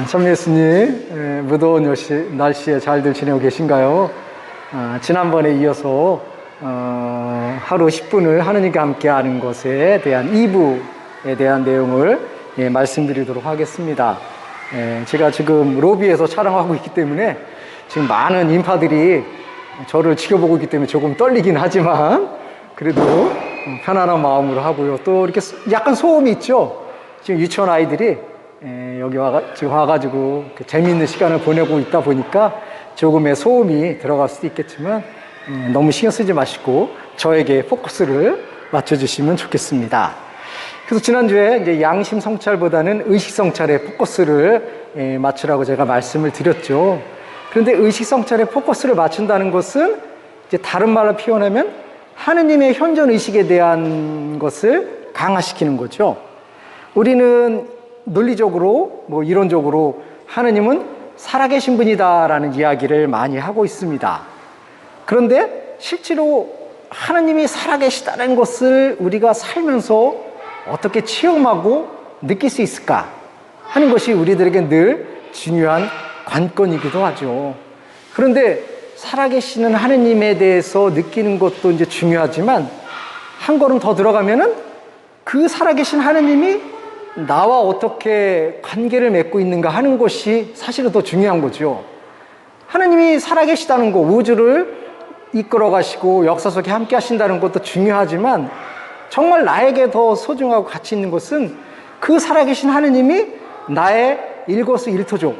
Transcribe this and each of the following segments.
참 예수님, 무더운 날씨에 잘들 지내고 계신가요? 지난번에 이어서 하루 10분을 하느님과 함께 하는 것에 대한 2부에 대한 내용을 말씀드리도록 하겠습니다. 제가 지금 로비에서 촬영하고 있기 때문에 지금 많은 인파들이 저를 지켜보고 있기 때문에 조금 떨리긴 하지만 그래도 편안한 마음으로 하고요. 또 이렇게 약간 소음이 있죠? 지금 유치원 아이들이 여기 지금 와가지고 재미있는 시간을 보내고 있다 보니까 조금의 소음이 들어갈 수도 있겠지만 너무 신경 쓰지 마시고 저에게 포커스를 맞춰주시면 좋겠습니다. 그래서 지난주에 이제 양심 성찰보다는 의식 성찰에 포커스를 맞추라고 제가 말씀을 드렸죠. 그런데 의식 성찰에 포커스를 맞춘다는 것은 이제 다른 말로 표현하면 하느님의 현존 의식에 대한 것을 강화시키는 거죠. 우리는 논리적으로, 이론적으로 하느님은 살아계신 분이다라는 이야기를 많이 하고 있습니다. 그런데 실제로 하느님이 살아계시다는 것을 우리가 살면서 어떻게 체험하고 느낄 수 있을까 하는 것이 우리들에게 늘 중요한 관건이기도 하죠. 그런데 살아계시는 하느님에 대해서 느끼는 것도 이제 중요하지만 한 걸음 더 들어가면은 그 살아계신 하느님이 나와 어떻게 관계를 맺고 있는가 하는 것이 사실은 더 중요한 거죠. 하느님이 살아계시다는 것, 우주를 이끌어 가시고 역사 속에 함께 하신다는 것도 중요하지만 정말 나에게 더 소중하고 가치 있는 것은 그 살아계신 하느님이 나의 일거수일투족,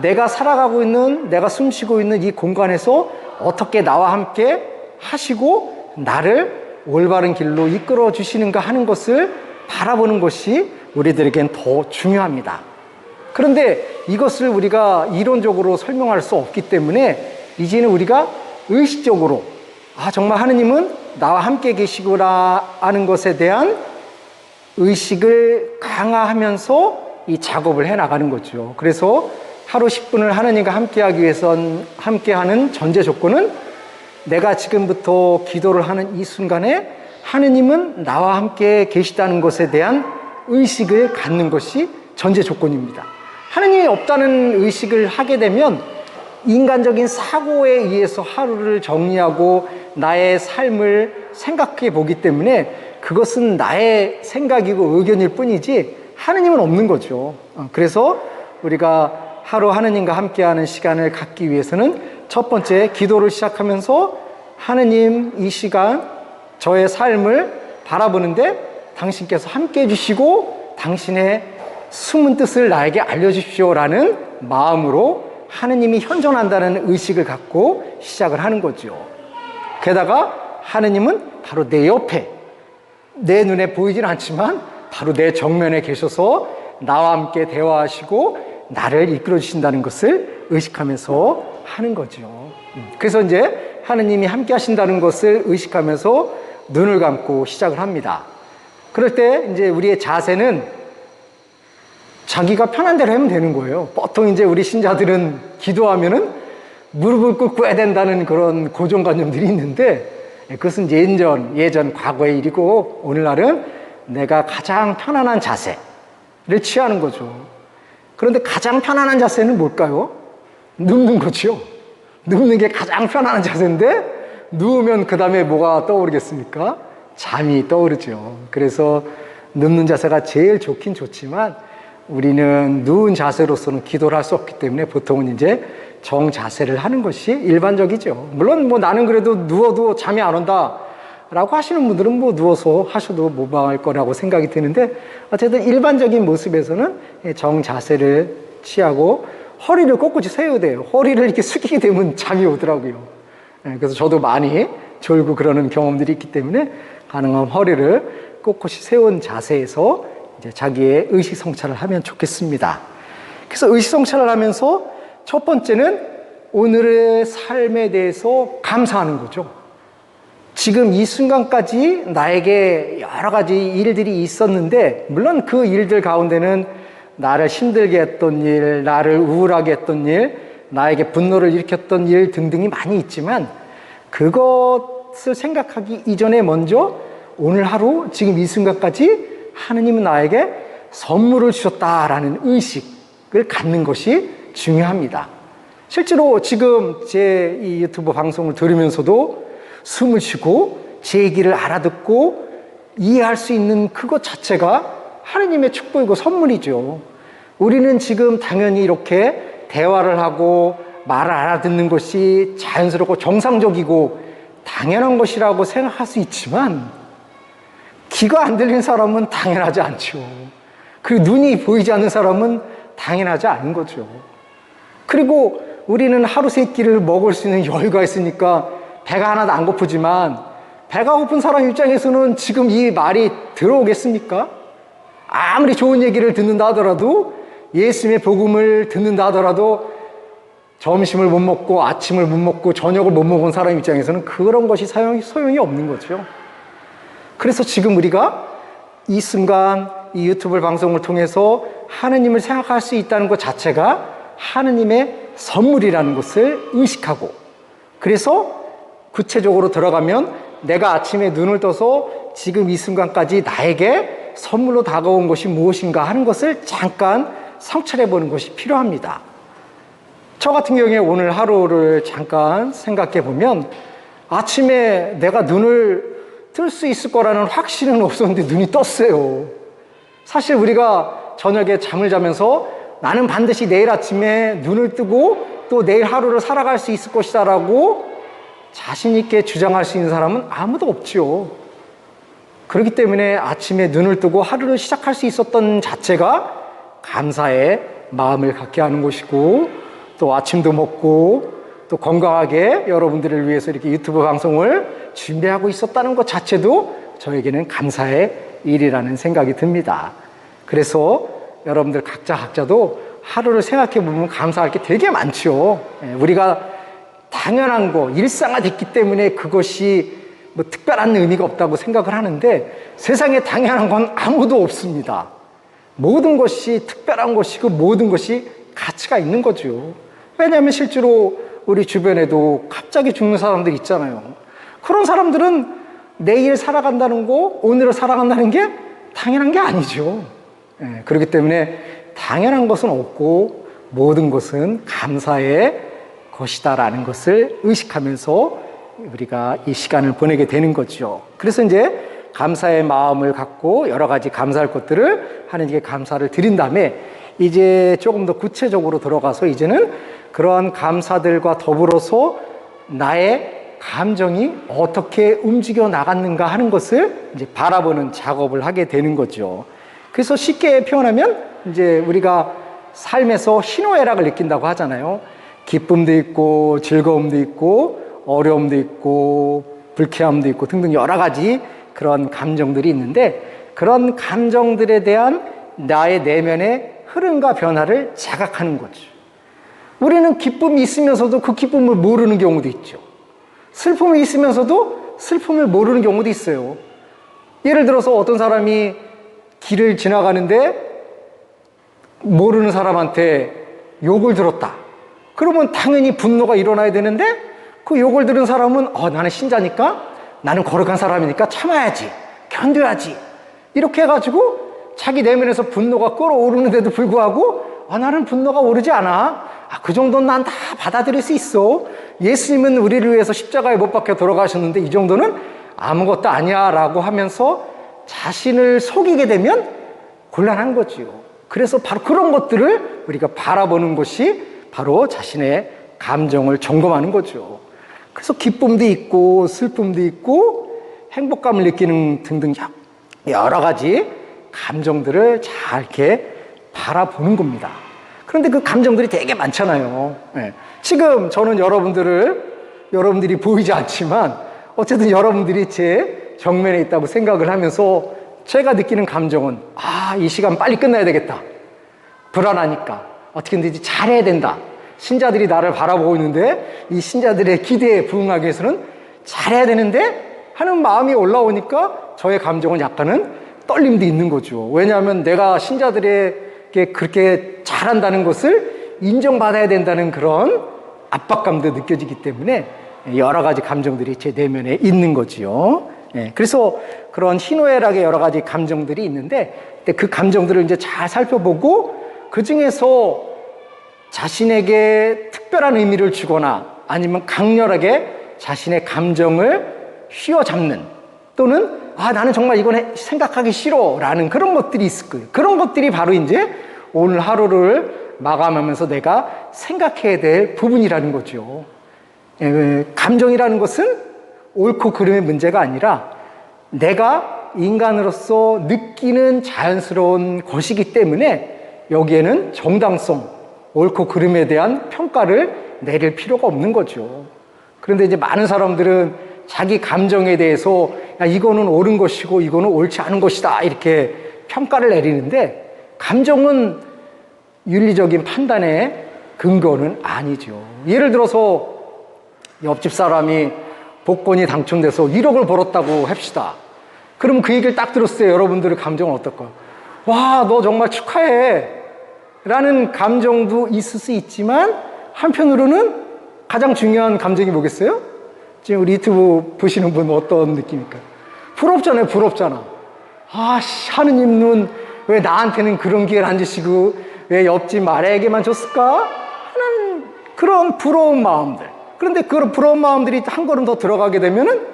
내가 살아가고 있는, 내가 숨쉬고 있는 이 공간에서 어떻게 나와 함께 하시고 나를 올바른 길로 이끌어 주시는가 하는 것을 바라보는 것이 우리들에겐 더 중요합니다. 그런데 이것을 우리가 이론적으로 설명할 수 없기 때문에 이제는 우리가 의식적으로 정말 하느님은 나와 함께 계시구나 하는 것에 대한 의식을 강화하면서 이 작업을 해나가는 거죠. 그래서 하루 10분을 하느님과 함께하기 위해선 함께하는 전제 조건은 내가 지금부터 기도를 하는 이 순간에 하느님은 나와 함께 계시다는 것에 대한 의식을 갖는 것이 전제 조건입니다. 하느님이 없다는 의식을 하게 되면 인간적인 사고에 의해서 하루를 정리하고 나의 삶을 생각해 보기 때문에 그것은 나의 생각이고 의견일 뿐이지 하느님은 없는 거죠. 그래서 우리가 하루 하느님과 함께하는 시간을 갖기 위해서는 첫 번째 기도를 시작하면서 하느님, 이 시간 저의 삶을 바라보는데 당신께서 함께 해주시고 당신의 숨은 뜻을 나에게 알려주십시오라는 마음으로 하느님이 현존한다는 의식을 갖고 시작을 하는 거죠. 게다가 하느님은 바로 내 옆에, 내 눈에 보이진 않지만 바로 내 정면에 계셔서 나와 함께 대화하시고 나를 이끌어 주신다는 것을 의식하면서 하는 거죠. 그래서 이제 하느님이 함께 하신다는 것을 의식하면서 눈을 감고 시작을 합니다. 그럴 때 이제 우리의 자세는 자기가 편한 대로 하면 되는 거예요. 보통 이제 우리 신자들은 기도하면은 무릎을 꿇고 해야 된다는 그런 고정관념들이 있는데 그것은 예전 과거의 일이고 오늘날은 내가 가장 편안한 자세를 취하는 거죠. 그런데 가장 편안한 자세는 뭘까요? 눕는 거죠. 눕는 게 가장 편안한 자세인데 누우면 그 다음에 뭐가 떠오르겠습니까? 잠이 떠오르죠. 그래서 눕는 자세가 제일 좋긴 좋지만 우리는 누운 자세로서는 기도를 할 수 없기 때문에 보통은 이제 정자세를 하는 것이 일반적이죠. 물론 나는 그래도 누워도 잠이 안 온다 라고 하시는 분들은 누워서 하셔도 무방할 거라고 생각이 드는데 어쨌든 일반적인 모습에서는 정자세를 취하고 허리를 꼿꼿이 세워야 돼요. 허리를 이렇게 숙이게 되면 잠이 오더라고요. 그래서 저도 많이 졸고 그러는 경험들이 있기 때문에 가능한 허리를 꼿꼿이 세운 자세에서 이제 자기의 의식 성찰을 하면 좋겠습니다. 그래서 의식 성찰을 하면서 첫 번째는 오늘의 삶에 대해서 감사하는 거죠. 지금 이 순간까지 나에게 여러 가지 일들이 있었는데 물론 그 일들 가운데는 나를 힘들게 했던 일, 나를 우울하게 했던 일, 나에게 분노를 일으켰던 일 등등이 많이 있지만 그것을 생각하기 이전에 먼저 오늘 하루 지금 이 순간까지 하느님은 나에게 선물을 주셨다라는 의식, 갖는 것이 중요합니다. 실제로 지금 제 이 유튜브 방송을 들으면서도 숨을 쉬고 제 얘기를 알아듣고 이해할 수 있는 그것 자체가 하느님의 축복이고 선물이죠. 우리는 지금 당연히 이렇게 대화를 하고 말을 알아듣는 것이 자연스럽고 정상적이고 당연한 것이라고 생각할 수 있지만 귀가 안 들리는 사람은 당연하지 않죠. 그리고 눈이 보이지 않는 사람은 당연하지 않은 거죠. 그리고 우리는 하루 세 끼를 먹을 수 있는 여유가 있으니까 배가 하나도 안 고프지만 배가 고픈 사람 입장에서는 지금 이 말이 들어오겠습니까? 아무리 좋은 얘기를 듣는다 하더라도 예수님의 복음을 듣는다 하더라도 점심을 못 먹고 아침을 못 먹고 저녁을 못 먹은 사람 입장에서는 그런 것이 소용이 없는 거죠. 그래서 지금 우리가 이 순간 이 유튜브 방송을 통해서 하느님을 생각할 수 있다는 것 자체가 하느님의 선물이라는 것을 의식하고, 그래서 구체적으로 들어가면 내가 아침에 눈을 떠서 지금 이 순간까지 나에게 선물로 다가온 것이 무엇인가 하는 것을 잠깐 성찰해 보는 것이 필요합니다. 저 같은 경우에 오늘 하루를 잠깐 생각해 보면 아침에 내가 눈을 뜰 수 있을 거라는 확신은 없었는데 눈이 떴어요. 사실 우리가 저녁에 잠을 자면서 나는 반드시 내일 아침에 눈을 뜨고 또 내일 하루를 살아갈 수 있을 것이다 라고 자신 있게 주장할 수 있는 사람은 아무도 없죠. 그렇기 때문에 아침에 눈을 뜨고 하루를 시작할 수 있었던 자체가 감사의 마음을 갖게 하는 것이고, 또 아침도 먹고 또 건강하게 여러분들을 위해서 이렇게 유튜브 방송을 준비하고 있었다는 것 자체도 저에게는 감사의 일이라는 생각이 듭니다. 그래서 여러분들 각자도 하루를 생각해 보면 감사할 게 되게 많죠. 우리가 당연한 거, 일상화됐기 때문에 그것이 뭐 특별한 의미가 없다고 생각을 하는데 세상에 당연한 건 아무도 없습니다. 모든 것이 특별한 것이고 모든 것이 가치가 있는 거죠. 왜냐하면 실제로 우리 주변에도 갑자기 죽는 사람들 있잖아요. 그런 사람들은 내일 살아간다는 거, 오늘을 살아간다는 게 당연한 게 아니죠. 그렇기 때문에 당연한 것은 없고 모든 것은 감사의 것이다라는 것을 의식하면서 우리가 이 시간을 보내게 되는 거죠. 그래서 이제 감사의 마음을 갖고 여러 가지 감사할 것들을 하나님께 감사를 드린 다음에 이제 조금 더 구체적으로 들어가서 이제는 그러한 감사들과 더불어서 나의 감정이 어떻게 움직여 나갔는가 하는 것을 이제 바라보는 작업을 하게 되는 거죠. 그래서 쉽게 표현하면 이제 우리가 삶에서 희노애락을 느낀다고 하잖아요. 기쁨도 있고 즐거움도 있고 어려움도 있고 불쾌함도 있고 등등 여러 가지 그런 감정들이 있는데, 그런 감정들에 대한 나의 내면의 흐름과 변화를 자각하는 거죠. 우리는 기쁨이 있으면서도 그 기쁨을 모르는 경우도 있죠. 슬픔이 있으면서도 슬픔을 모르는 경우도 있어요. 예를 들어서 어떤 사람이 길을 지나가는데 모르는 사람한테 욕을 들었다. 그러면 당연히 분노가 일어나야 되는데 그 욕을 들은 사람은 나는 신자니까, 나는 거룩한 사람이니까 참아야지, 견뎌야지, 이렇게 해가지고 자기 내면에서 분노가 끓어오르는데도 불구하고 나는 분노가 오르지 않아, 그 정도는 난 다 받아들일 수 있어, 예수님은 우리를 위해서 십자가에 못 박혀 돌아가셨는데 이 정도는 아무것도 아니야 라고 하면서 자신을 속이게 되면 곤란한 거지요. 그래서 바로 그런 것들을 우리가 바라보는 것이 바로 자신의 감정을 점검하는 거죠. 그래서 기쁨도 있고 슬픔도 있고 행복감을 느끼는 등등 여러 가지 감정들을 잘 이렇게 바라보는 겁니다. 그런데 그 감정들이 되게 많잖아요. 지금 저는 여러분들이 보이지 않지만 어쨌든 여러분들이 제 정면에 있다고 생각을 하면서 제가 느끼는 감정은 이 시간 빨리 끝나야 되겠다, 불안하니까 어떻게든지 잘해야 된다, 신자들이 나를 바라보고 있는데 이 신자들의 기대에 부응하기 위해서는 잘해야 되는데 하는 마음이 올라오니까 저의 감정은 약간은 떨림도 있는 거죠. 왜냐하면 내가 신자들에게 그렇게 잘한다는 것을 인정받아야 된다는 그런 압박감도 느껴지기 때문에 여러 가지 감정들이 제 내면에 있는 거지요. 그래서 그런 희노애락의 여러 가지 감정들이 있는데 그 감정들을 이제 잘 살펴보고 그 중에서 자신에게 특별한 의미를 주거나 아니면 강렬하게 자신의 감정을 휘어잡는, 또는 나는 정말 이건 생각하기 싫어 라는 그런 것들이 있을 거예요. 그런 것들이 바로 이제 오늘 하루를 마감하면서 내가 생각해야 될 부분이라는 거죠. 감정이라는 것은 옳고 그름의 문제가 아니라 내가 인간으로서 느끼는 자연스러운 것이기 때문에 여기에는 정당성, 옳고 그름에 대한 평가를 내릴 필요가 없는 거죠. 그런데 이제 많은 사람들은 자기 감정에 대해서 이거는 옳은 것이고 이거는 옳지 않은 것이다 이렇게 평가를 내리는데, 감정은 윤리적인 판단의 근거는 아니죠. 예를 들어서 옆집 사람이 복권이 당첨돼서 1억을 벌었다고 합시다. 그럼 그 얘기를 딱 들었을 때 여러분들의 감정은 어떨까요? 와, 너 정말 축하해 라는 감정도 있을 수 있지만, 한편으로는 가장 중요한 감정이 뭐겠어요? 지금 우리 유튜브 보시는 분 어떤 느낌일까? 부럽잖아요. 부럽잖아. 하느님은 왜 나한테는 그런 기회를 안 주시고 왜 옆집 말에게만 줬을까 하는 그런 부러운 마음들. 그런데 그런 부러운 마음들이 한 걸음 더 들어가게 되면은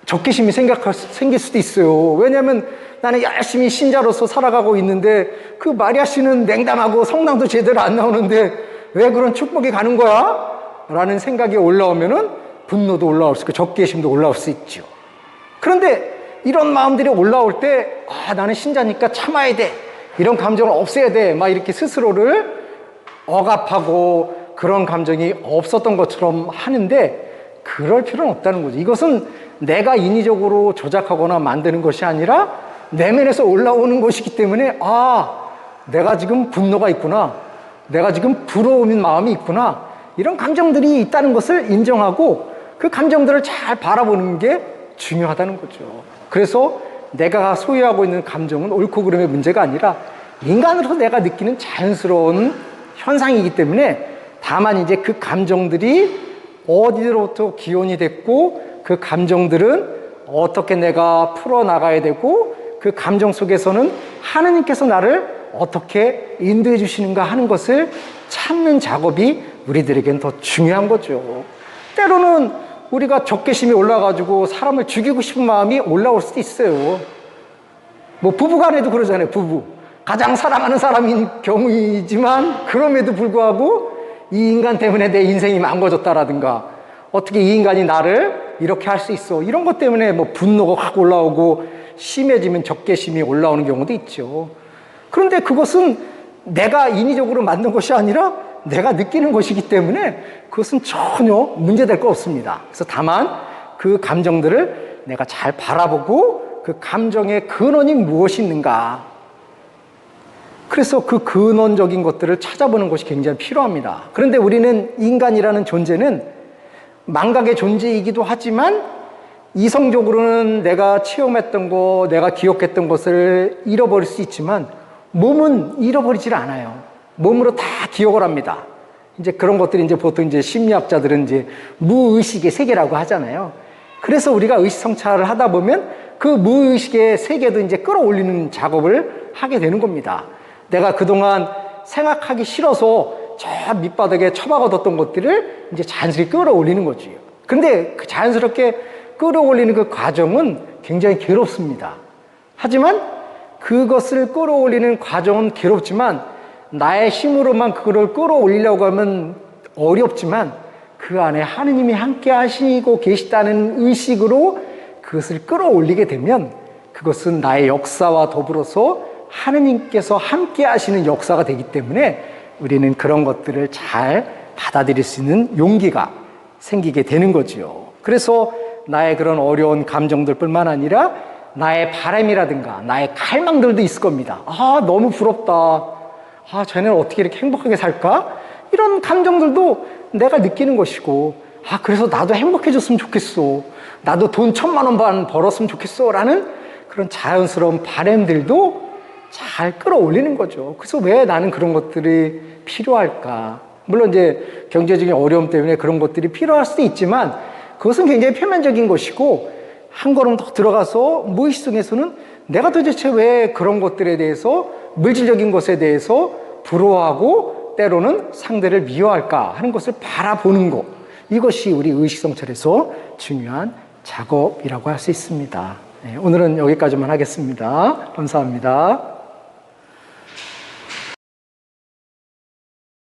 적개심이 생길 수도 있어요. 왜냐하면 나는 열심히 신자로서 살아가고 있는데 그 마리아 씨는 냉담하고 성당도 제대로 안 나오는데 왜 그런 축복이 가는 거야? 라는 생각이 올라오면은 분노도 올라올 수 있고 적개심도 올라올 수 있죠. 그런데 이런 마음들이 올라올 때 나는 신자니까 참아야 돼, 이런 감정을 없애야 돼, 막 이렇게 스스로를 억압하고 그런 감정이 없었던 것처럼 하는데, 그럴 필요는 없다는 거죠. 이것은 내가 인위적으로 조작하거나 만드는 것이 아니라 내면에서 올라오는 것이기 때문에 내가 지금 분노가 있구나, 내가 지금 부러운 마음이 있구나, 이런 감정들이 있다는 것을 인정하고 그 감정들을 잘 바라보는 게 중요하다는 거죠. 그래서 내가 소유하고 있는 감정은 옳고 그름의 문제가 아니라 인간으로서 내가 느끼는 자연스러운 현상이기 때문에, 다만 이제 그 감정들이 어디로부터 기원이 됐고 그 감정들은 어떻게 내가 풀어나가야 되고 그 감정 속에서는 하느님께서 나를 어떻게 인도해 주시는가 하는 것을 찾는 작업이 우리들에겐 더 중요한 거죠. 때로는 우리가 적개심이 올라가지고 사람을 죽이고 싶은 마음이 올라올 수도 있어요. 뭐 부부간에도 그러잖아요. 부부 가장 사랑하는 사람인 경우이지만 그럼에도 불구하고 이 인간 때문에 내 인생이 망가졌다라든가, 어떻게 이 인간이 나를 이렇게 할 수 있어, 이런 것 때문에 뭐 분노가 확 올라오고 심해지면 적개심이 올라오는 경우도 있죠. 그런데 그것은 내가 인위적으로 만든 것이 아니라 내가 느끼는 것이기 때문에 그것은 전혀 문제될 거 없습니다. 그래서 다만 그 감정들을 내가 잘 바라보고 그 감정의 근원이 무엇이 있는가, 그래서 그 근원적인 것들을 찾아보는 것이 굉장히 필요합니다. 그런데 우리는 인간이라는 존재는 망각의 존재이기도 하지만 이성적으로는 내가 체험했던 거, 내가 기억했던 것을 잃어버릴 수 있지만 몸은 잃어버리질 않아요. 몸으로 다 기억을 합니다. 이제 그런 것들이 이제 보통 이제 심리학자들은 이제 무의식의 세계라고 하잖아요. 그래서 우리가 의식성찰을 하다 보면 그 무의식의 세계도 이제 끌어올리는 작업을 하게 되는 겁니다. 내가 그동안 생각하기 싫어서 저 밑바닥에 처박아뒀던 것들을 이제 자연스럽게 끌어올리는 거죠. 근데 그 자연스럽게 끌어올리는 그 과정은 굉장히 괴롭습니다. 하지만 그것을 끌어올리는 과정은 괴롭지만 나의 힘으로만 그걸 끌어올리려고 하면 어렵지만 그 안에 하느님이 함께 하시고 계시다는 의식으로 그것을 끌어올리게 되면 그것은 나의 역사와 더불어서 하느님께서 함께 하시는 역사가 되기 때문에 우리는 그런 것들을 잘 받아들일 수 있는 용기가 생기게 되는 거지요. 그래서 나의 그런 어려운 감정들 뿐만 아니라 나의 바람이라든가 나의 갈망들도 있을 겁니다. 너무 부럽다. 쟤네는 어떻게 이렇게 행복하게 살까? 이런 감정들도 내가 느끼는 것이고, 그래서 나도 행복해졌으면 좋겠어. 나도 돈 1,000,000원 벌었으면 좋겠어. 라는 그런 자연스러운 바람들도 잘 끌어올리는 거죠. 그래서 왜 나는 그런 것들이 필요할까? 물론 이제 경제적인 어려움 때문에 그런 것들이 필요할 수도 있지만 그것은 굉장히 표면적인 것이고, 한 걸음 더 들어가서 무의식 속에서는 내가 도대체 왜 그런 것들에 대해서, 물질적인 것에 대해서 부러워하고 때로는 상대를 미워할까 하는 것을 바라보는 것, 이것이 우리 의식성찰에서 중요한 작업이라고 할 수 있습니다. 오늘은 여기까지만 하겠습니다. 감사합니다.